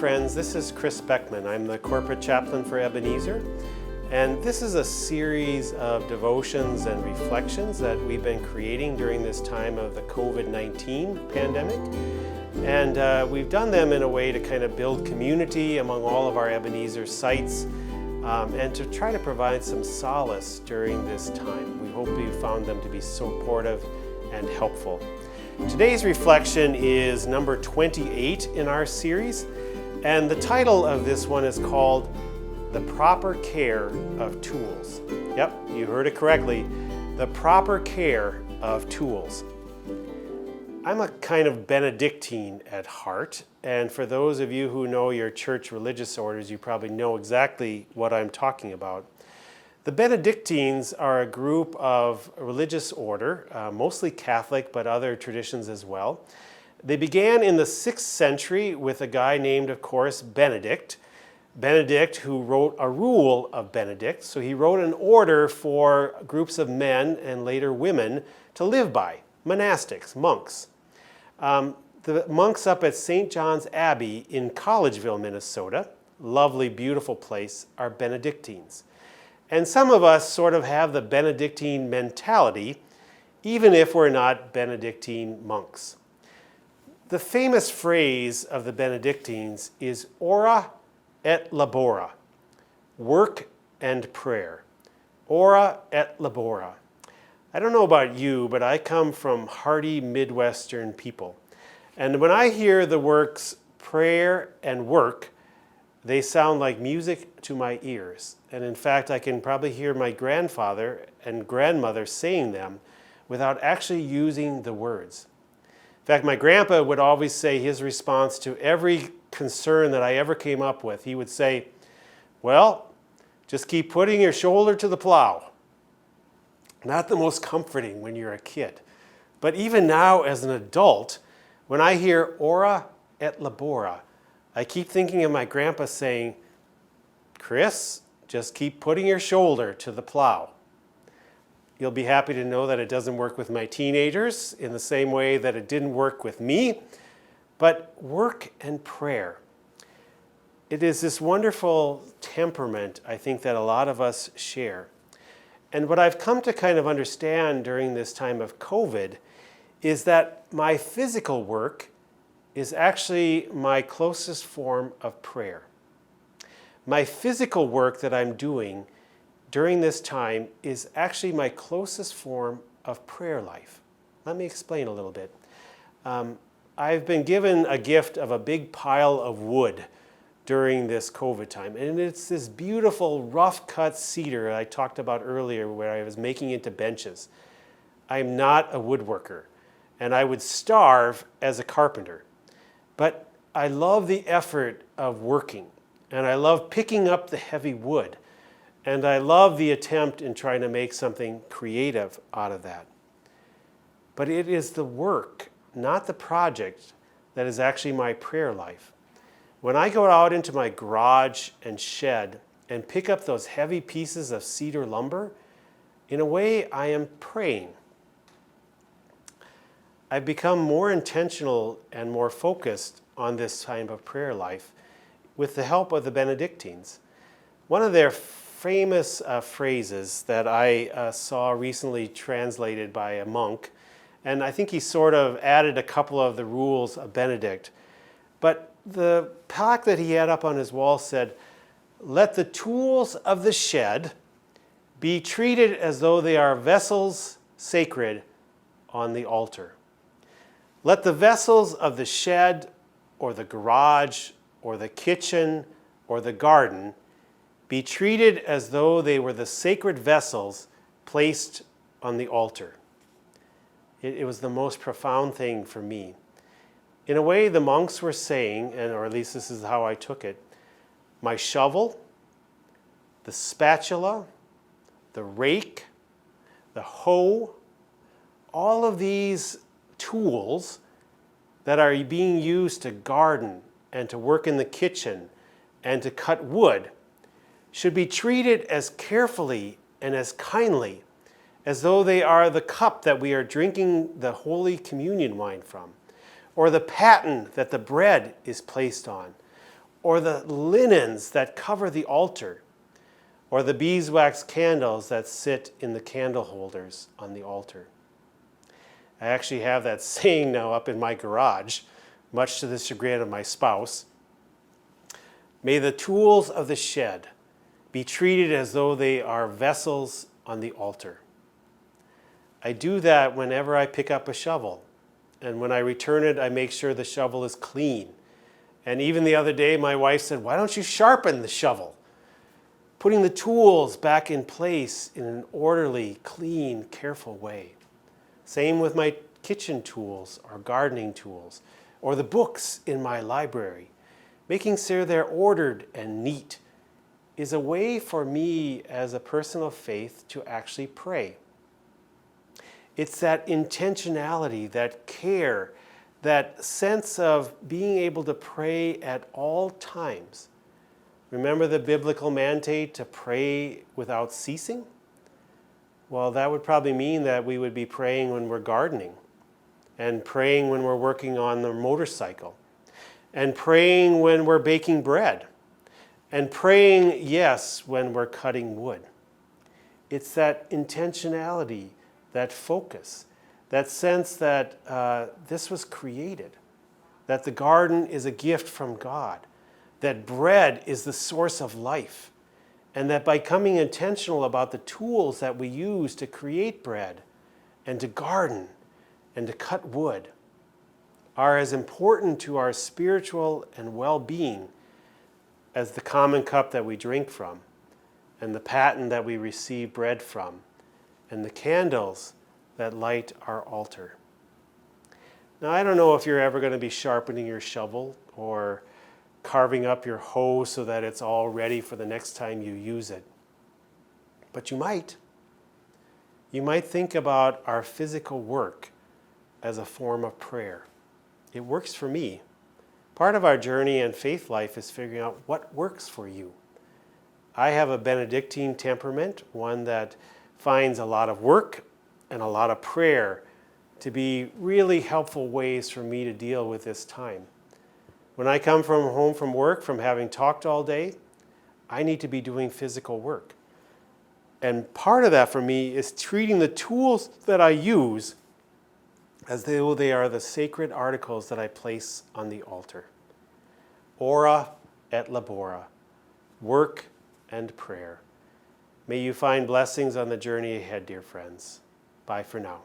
friends. This is Chris Beckman. I'm the corporate chaplain for Ebenezer. And this is a series of devotions and reflections that we've been creating during this time of the COVID-19 pandemic. And we've done them in a way to kind of build community among all of our Ebenezer sites and to try to provide some solace during this time. We hope you found them to be supportive and helpful. Today's reflection is number 28 in our series, and the title of this one is called The Proper Care of Tools. Yep, you heard it correctly, the proper care of tools. I'm a kind of Benedictine at heart, and for those of you who know your church religious orders, you probably know exactly what I'm talking about. The Benedictines are a group of religious order, mostly Catholic, but other traditions as well. They began in the 6th century with a guy named, of course, Benedict, who wrote a rule of Benedict. So he wrote an order for groups of men and later women to live by, monastics, monks. The monks up at St. John's Abbey in Collegeville, Minnesota, lovely, beautiful place, are Benedictines. And some of us sort of have the Benedictine mentality, even if we're not Benedictine monks. The famous phrase of the Benedictines is ora et labora, work and prayer. Ora et labora. I don't know about you, but I come from hearty Midwestern people. And when I hear the words prayer and work, they sound like music to my ears. And in fact, I can probably hear my grandfather and grandmother saying them without actually using the words. In fact, my grandpa would always say his response to every concern that I ever came up with, he would say, well, just keep putting your shoulder to the plow. Not the most comforting when you're a kid. But even now as an adult, when I hear ora et labora, I keep thinking of my grandpa saying, Chris, just keep putting your shoulder to the plow. You'll be happy to know that it doesn't work with my teenagers in the same way that it didn't work with me, but work and prayer. It is this wonderful temperament, I think, that a lot of us share. And what I've come to kind of understand during this time of COVID is that my physical work is actually my closest form of prayer. My physical work that I'm doing during this time is actually my closest form of prayer life. Let me explain a little bit. I've been given a gift of a big pile of wood during this COVID time, and it's this beautiful rough cut cedar I talked about earlier where I was making into benches. I'm not a woodworker, and I would starve as a carpenter. But I love the effort of working, and I love picking up the heavy wood, and I love the attempt in trying to make something creative out of that. But it is the work, not the project, that is actually my prayer life. When I go out into my garage and shed and pick up those heavy pieces of cedar lumber, in a way I am praying. I've become more intentional and more focused on this time of prayer life with the help of the Benedictines. One of their famous phrases that I saw recently translated by a monk, and I think he sort of added a couple of the rules of Benedict, but the plaque that he had up on his wall said, "Let the tools of the shed be treated as though they are vessels sacred on the altar." Let the vessels of the shed or the garage or the kitchen or the garden be treated as though they were the sacred vessels placed on the altar. It was the most profound thing for me. In a way, the monks were saying, or at least this is how I took it, my shovel, the spatula, the rake, the hoe, all of these tools that are being used to garden and to work in the kitchen and to cut wood should be treated as carefully and as kindly as though they are the cup that we are drinking the Holy Communion wine from, or the paten that the bread is placed on, or the linens that cover the altar, or the beeswax candles that sit in the candle holders on the altar. I actually have that saying now up in my garage, much to the chagrin of my spouse. May the tools of the shed be treated as though they are vessels on the altar. I do that whenever I pick up a shovel. And when I return it, I make sure the shovel is clean. And even the other day, my wife said, "Why don't you sharpen the shovel?" Putting the tools back in place in an orderly, clean, careful way. Same with my kitchen tools or gardening tools, or the books in my library. Making sure they're ordered and neat is a way for me as a person of faith to actually pray. It's that intentionality, that care, that sense of being able to pray at all times. Remember the biblical mandate to pray without ceasing? Well, that would probably mean that we would be praying when we're gardening, and praying when we're working on the motorcycle, and praying when we're baking bread, and praying, yes, when we're cutting wood. It's that intentionality, that focus, that sense that this was created, that the garden is a gift from God, that bread is the source of life, and that by becoming intentional about the tools that we use to create bread and to garden and to cut wood are as important to our spiritual and well-being as the common cup that we drink from, and the paten that we receive bread from, and the candles that light our altar. Now, I don't know if you're ever going to be sharpening your shovel or carving up your hoe so that it's all ready for the next time you use it. But you might. You might think about our physical work as a form of prayer. It works for me. Part of our journey and faith life is figuring out what works for you. I have a Benedictine temperament, one that finds a lot of work and a lot of prayer to be really helpful ways for me to deal with this time. When I come home from work, from having talked all day, I need to be doing physical work. And part of that for me is treating the tools that I use as though they are the sacred articles that I place on the altar. Ora et labora, work and prayer. May you find blessings on the journey ahead, dear friends. Bye for now.